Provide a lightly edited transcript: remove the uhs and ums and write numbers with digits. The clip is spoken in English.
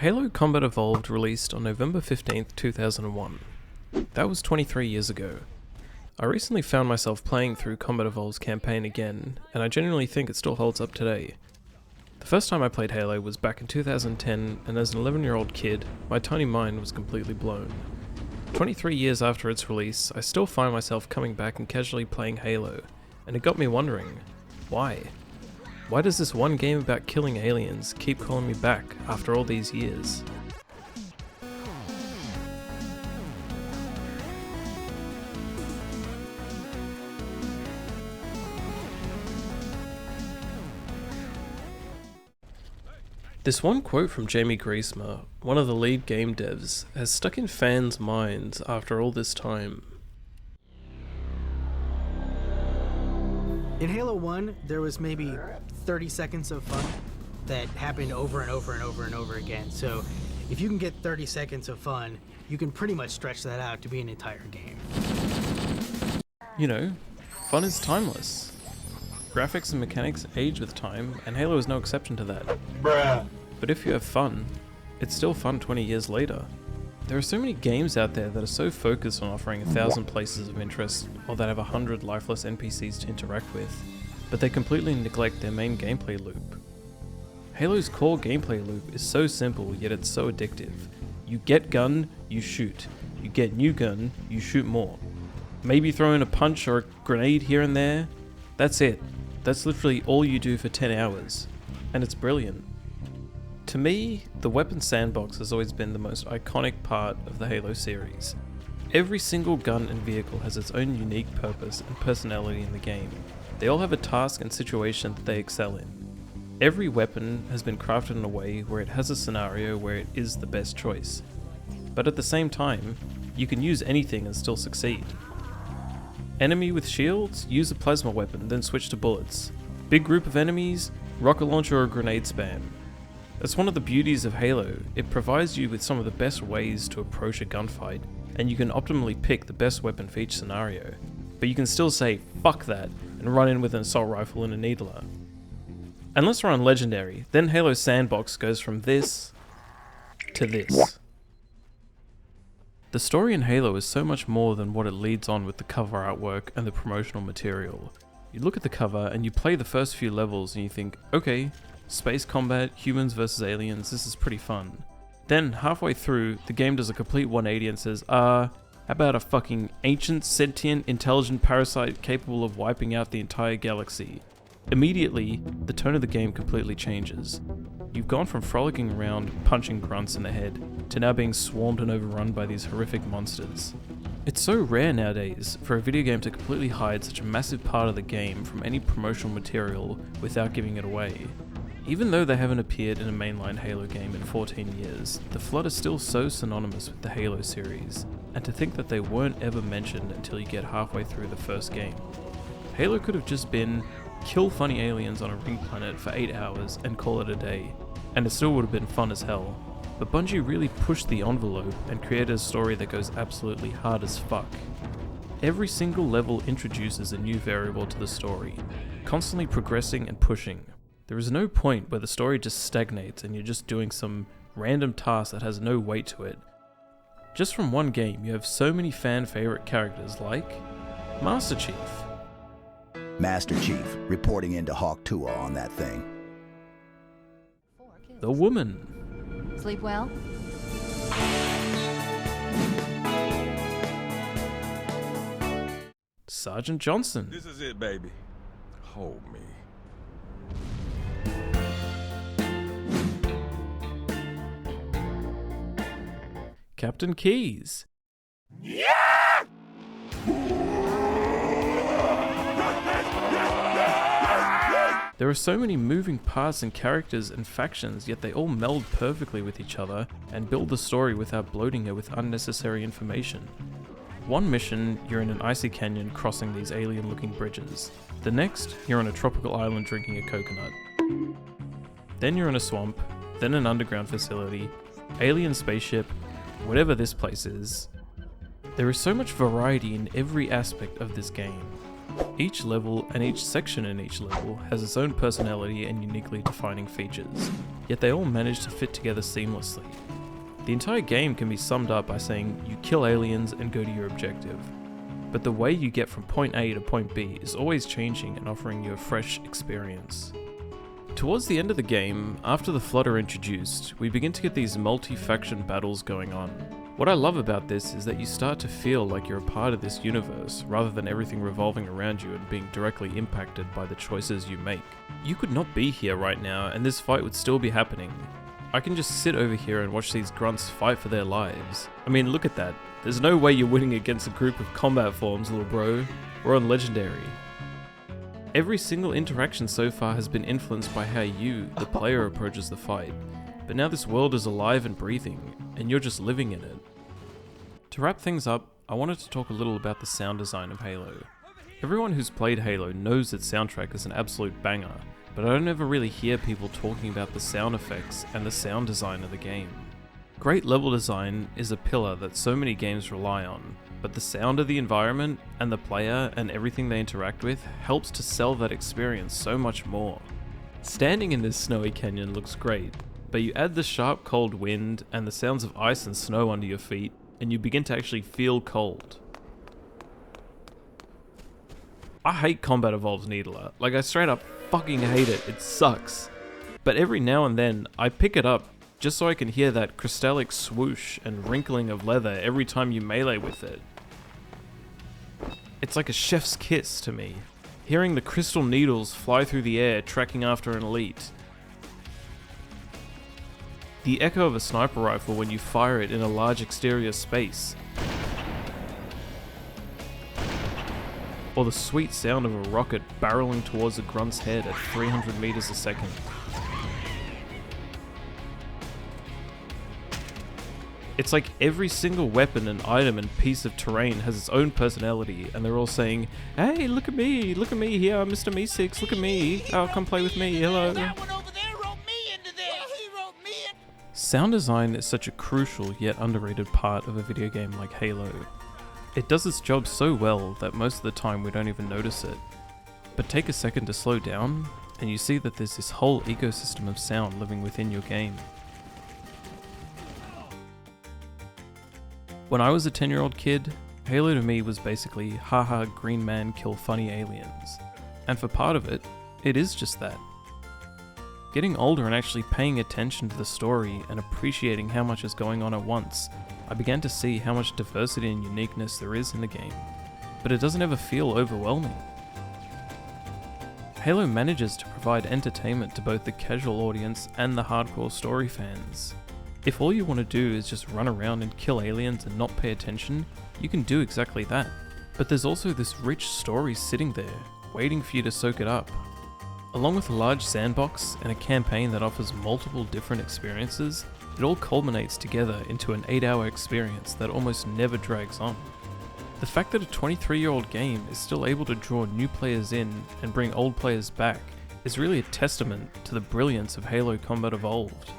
Halo Combat Evolved released on November 15th, 2001. That was 23 years ago. I recently found myself playing through Combat Evolved's campaign again, and I genuinely think it still holds up today. The first time I played Halo was back in 2010, and as an 11-year-old kid, my tiny mind was completely blown. 23 years after its release, I still find myself coming back and casually playing Halo, and it got me wondering, why? Why does this one game about killing aliens keep calling me back after all these years? This one quote from Jamie Griesmer, one of the lead game devs, has stuck in fans' minds after all this time. In Halo 1, there was maybe 30 seconds of fun that happened over and over and over and over again. So if you can get 30 seconds of fun, you can pretty much stretch that out to be an entire game. You know, fun is timeless. Graphics and mechanics age with time, and Halo is no exception to that. Bruh. But if you have fun, it's still fun 20 years later. There are so many games out there that are so focused on offering 1,000 places of interest, or that have 100 lifeless NPCs to interact with, but they completely neglect their main gameplay loop. Halo's core gameplay loop is so simple, yet it's so addictive. You get gun, you shoot. You get new gun, you shoot more. Maybe throw in a punch or a grenade here and there. That's it. That's literally all you do for 10 hours. And it's brilliant. To me, the weapon sandbox has always been the most iconic part of the Halo series. Every single gun and vehicle has its own unique purpose and personality in the game. They all have a task and situation that they excel in. Every weapon has been crafted in a way where it has a scenario where it is the best choice. But at the same time, you can use anything and still succeed. Enemy with shields, use a plasma weapon, then switch to bullets. Big group of enemies, rocket launcher or grenade spam. That's one of the beauties of Halo. It provides you with some of the best ways to approach a gunfight, and you can optimally pick the best weapon for each scenario. But you can still say, fuck that, and run in with an assault rifle and a needler. Unless we're on Legendary, then Halo's sandbox goes from this to this. The story in Halo is so much more than what it leads on with the cover artwork and the promotional material. You look at the cover and you play the first few levels and you think, okay, space combat, humans versus aliens, this is pretty fun. Then, halfway through, the game does a complete 180 and says, how about a fucking ancient, sentient, intelligent parasite capable of wiping out the entire galaxy? Immediately, the tone of the game completely changes. You've gone from frolicking around, punching grunts in the head, to now being swarmed and overrun by these horrific monsters. It's so rare nowadays for a video game to completely hide such a massive part of the game from any promotional material without giving it away. Even though they haven't appeared in a mainline Halo game in 14 years, the Flood is still so synonymous with the Halo series, and to think that they weren't ever mentioned until you get halfway through the first game. Halo could have just been kill funny aliens on a ring planet for 8 hours and call it a day, and it still would have been fun as hell. But Bungie really pushed the envelope and created a story that goes absolutely hard as fuck. Every single level introduces a new variable to the story, constantly progressing and pushing. There is no point where the story just stagnates and you're just doing some random task that has no weight to it. Just from one game, you have so many fan favorite characters like Master Chief. Master Chief, reporting into Hawk 2 on that thing. The Woman. Sleep well? Sergeant Johnson. This is it, baby. Hold me. Captain Keyes. Yeah! There are so many moving parts and characters and factions, yet they all meld perfectly with each other and build the story without bloating it with unnecessary information. One mission, you're in an icy canyon crossing these alien-looking bridges. The next, you're on a tropical island drinking a coconut. Then you're in a swamp, then an underground facility, alien spaceship, whatever this place is. There is so much variety in every aspect of this game. Each level and each section in each level has its own personality and uniquely defining features, yet they all manage to fit together seamlessly. The entire game can be summed up by saying you kill aliens and go to your objective, but the way you get from point A to point B is always changing and offering you a fresh experience. Towards the end of the game, after the Flood are introduced, we begin to get these multi-faction battles going on. What I love about this is that you start to feel like you're a part of this universe, rather than everything revolving around you and being directly impacted by the choices you make. You could not be here right now and this fight would still be happening. I can just sit over here and watch these grunts fight for their lives. I mean, look at that. There's no way you're winning against a group of combat forms, little bro. We're on Legendary. Every single interaction so far has been influenced by how you, the player, approaches the fight. But now this world is alive and breathing, and you're just living in it. To wrap things up, I wanted to talk a little about the sound design of Halo. Everyone who's played Halo knows its soundtrack is an absolute banger, but I don't ever really hear people talking about the sound effects and the sound design of the game. Great level design is a pillar that so many games rely on, but the sound of the environment and the player and everything they interact with helps to sell that experience so much more. Standing in this snowy canyon looks great, but you add the sharp cold wind and the sounds of ice and snow under your feet, and you begin to actually feel cold. I hate Combat Evolved's Needler. Like, I straight up fucking hate it. It sucks. But every now and then, I pick it up just so I can hear that crystallic swoosh and wrinkling of leather every time you melee with it. It's like a chef's kiss to me. Hearing the crystal needles fly through the air tracking after an elite. The echo of a sniper rifle when you fire it in a large exterior space. Or the sweet sound of a rocket barreling towards a grunt's head at 300 meters a second. It's like every single weapon and item and piece of terrain has its own personality, and they're all saying, "Hey, look at me here, I'm Mr. Meeseeks, look at me, oh, come play with me, hello." That one over there wrote me into this. Well, he wrote me in. Sound design is such a crucial yet underrated part of a video game like Halo. It does its job so well that most of the time we don't even notice it. But take a second to slow down, and you see that there's this whole ecosystem of sound living within your game. When I was a 10-year-old kid, Halo to me was basically haha green man kill funny aliens. And for part of it, it is just that. Getting older and actually paying attention to the story and appreciating how much is going on at once, I began to see how much diversity and uniqueness there is in the game, but it doesn't ever feel overwhelming. Halo manages to provide entertainment to both the casual audience and the hardcore story fans. If all you want to do is just run around and kill aliens and not pay attention, you can do exactly that. But there's also this rich story sitting there, waiting for you to soak it up. Along with a large sandbox and a campaign that offers multiple different experiences, it all culminates together into an 8-hour experience that almost never drags on. The fact that a 23-year-old game is still able to draw new players in and bring old players back is really a testament to the brilliance of Halo Combat Evolved.